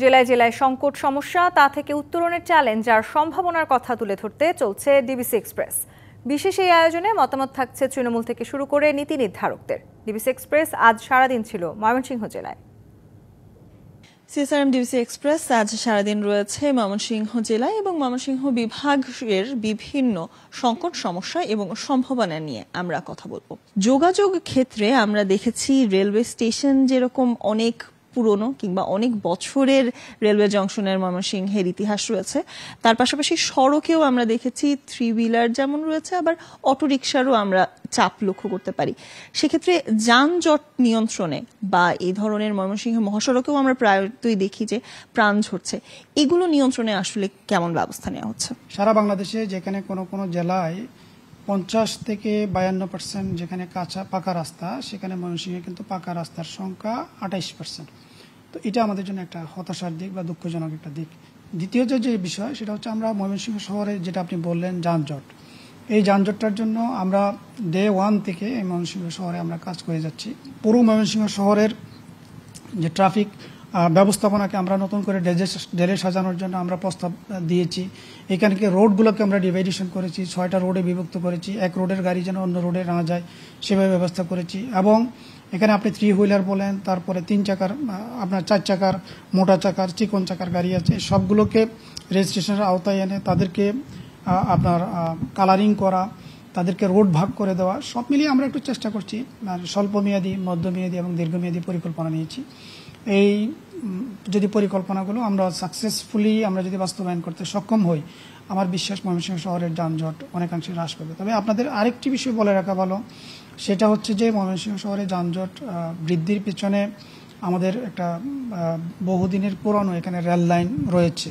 জেলায় জেলায় সংকট সমস্যা তা থেকে উত্তরণের চ্যালেঞ্জ আর সম্ভাবনার কথা তুলে ধরতে চলছে ডিবিসি এক্সপ্রেস। বিশেষ এই আয়োজনে মতামত থাকছে তৃণমূল থেকে শুরু করে নীতি নির্ধারকদের। ডিবিসি এক্সপ্রেস আজ সারাদিন ছিল ময়মনসিংহ জেলায়। সিএসআরএম ডিবিসি এক্সপ্রেস আজ সারাদিন রয়েছে ময়মনসিংহ জেলায় এবং ময়মনসিংহ বিভাগের বিভিন্ন সংকট সমস্যা এবং সম্ভাবনা নিয়ে আমরা কথা বলবো। যোগাযোগ ক্ষেত্রে আমরা দেখেছি রেলওয়ে স্টেশন যেরকম অনেক পুরনো কিংবা অনেক বছরের রেলওয়ে জংশনের ময়মনসিংহের ইতিহাস রয়েছে, তার পাশাপাশি সড়কেও আমরা দেখেছি 3 হুইলার যেমন রয়েছে, আবার অটোরিকশারও আমরা চাপ লক্ষ্য করতে পারি। সেক্ষেত্রে যানজট নিয়ন্ত্রণে বা এই ধরনের ময়মনসিংহ মহাসড়কেও আমরা প্রায়ই দেখি যে প্রাণ ঝরছে, এগুলো নিয়ন্ত্রণে আসলে কেমন ব্যবস্থা নেওয়া হচ্ছে? সারা বাংলাদেশে যেখানে কোনো জেলায় 50 থেকে 52% যেখানে কাঁচা পাকা রাস্তা, সেখানে ময়মনসিংহে কিন্তু পাকা রাস্তার সংখ্যা 28%। তো এটা আমাদের জন্য একটা হতাশার দিক বা দুঃখজনক একটা দিক। দ্বিতীয় যে বিষয় সেটা হচ্ছে আমরা ময়মনসিংহ শহরে যেটা আপনি বললেন যানজট, এই যানজটটার জন্য আমরা ডে 1 থেকে এই ময়মনসিংহ শহরে আমরা কাজ করে যাচ্ছি। পুরো ময়মনসিংহ শহরের যে ট্রাফিক ব্যবস্থাপনাকে আমরা নতুন করে ডেলে সাজানোর জন্য আমরা প্রস্তাব দিয়েছি। এখানকে রোডগুলোকে আমরা ডিভাইডেশন করেছি, 6টা রোডে বিভক্ত করেছি। এক রোডের গাড়ি যেন অন্য রোডে না যায় সেভাবে ব্যবস্থা করেছি। এবং এখানে আপনি 3 হুইলার বলেন, তারপরে 3 চাকার, আপনার 4 চাকার, মোটা চাকার, চিকন চাকার গাড়ি আছে, সবগুলোকে রেজিস্ট্রেশনের আওতায় এনে তাদেরকে আপনার কালারিং করা, তাদেরকে রোড ভাগ করে দেওয়া, সব মিলিয়ে আমরা একটু চেষ্টা করছি। স্বল্পমেয়াদী, মধ্যমেয়াদী এবং দীর্ঘমেয়াদী পরিকল্পনা নিয়েছি। এই যদি পরিকল্পনাগুলো আমরা সাকসেসফুলি আমরা যদি বাস্তবায়ন করতে সক্ষম হই, আমার বিশ্বাস ময়মনসিংহ শহরের যানজট অনেকাংশে হ্রাস পাবে। তবে আপনাদের আরেকটি বিষয় বলে রাখা ভালো, সেটা হচ্ছে যে ময়মনসিংহ শহরে যানজট বৃদ্ধির পেছনে আমাদের একটা বহুদিনের পুরনো এখানে রেল লাইন রয়েছে।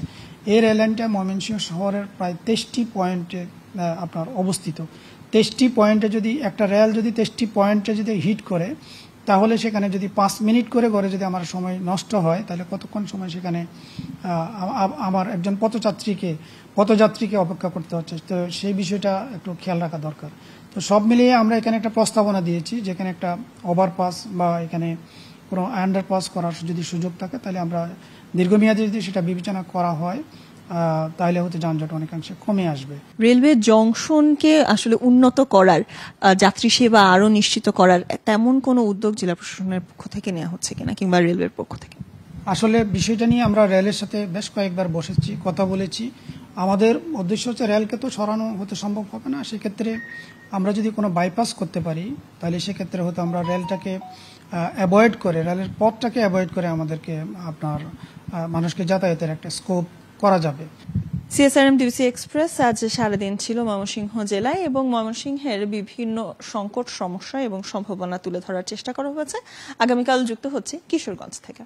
এই রেল লাইনটা ময়মনসিংহ শহরের প্রায় 23টি পয়েন্টে আপনার অবস্থিত। 23টি পয়েন্টে যদি একটা রেল যদি 23টি পয়েন্টে যদি হিট করে, তাহলে সেখানে যদি 5 মিনিট করে যদি আমার সময় নষ্ট হয়, তাহলে কতক্ষণ সময় সেখানে আমার একজন পথযাত্রীকে অপেক্ষা করতে হচ্ছে। তো সেই বিষয়টা একটু খেয়াল রাখা দরকার। তো সব মিলিয়ে আমরা এখানে একটা প্রস্তাবনা দিয়েছি, যেখানে একটা ওভারপাস বা এখানে কোনো আন্ডারপাস করার যদি সুযোগ থাকে, তাহলে আমরা দীর্ঘমেয়াদে যদি সেটা বিবেচনা করা হয়, তাহলে হয়তো যানজট অনেকাংশে কমে আসবে। রেলওয়ে জংশনকে আসলে উন্নত করার, যাত্রী সেবা আরো নিশ্চিত করার তেমন কোনো উদ্যোগ জেলা প্রশাসনের পক্ষ থেকে নেওয়া হচ্ছে কিনা, কিংবা রেলওয়ের পক্ষ থেকে? আসলে বিষয়টা নিয়ে আমরা রেলের সাথে বেশ কয়েকবার বসেছি, কথা বলেছি। আমাদের উদ্দেশ্য হচ্ছে রেলকে তো সরানো হতে সম্ভব হবে না, সেক্ষেত্রে আমরা যদি কোনো বাইপাস করতে পারি, তাহলে সেক্ষেত্রে হয়তো আমরা রেলটাকে অ্যাভয়েড করে, রেলের পথটাকে অ্যাভয়েড করে আমাদেরকে আপনার মানুষকে যাতায়াতের একটা স্কোপ করা যাবে। সিএসআরএম ডিবিসি এক্সপ্রেস আজ সারাদিন ছিল ময়মনসিংহ জেলায় এবং ময়মনসিংহের বিভিন্ন সংকট সমস্যা এবং সম্ভাবনা তুলে ধরার চেষ্টা করা হয়েছে। আগামীকাল যুক্ত হচ্ছে কিশোরগঞ্জ থেকে।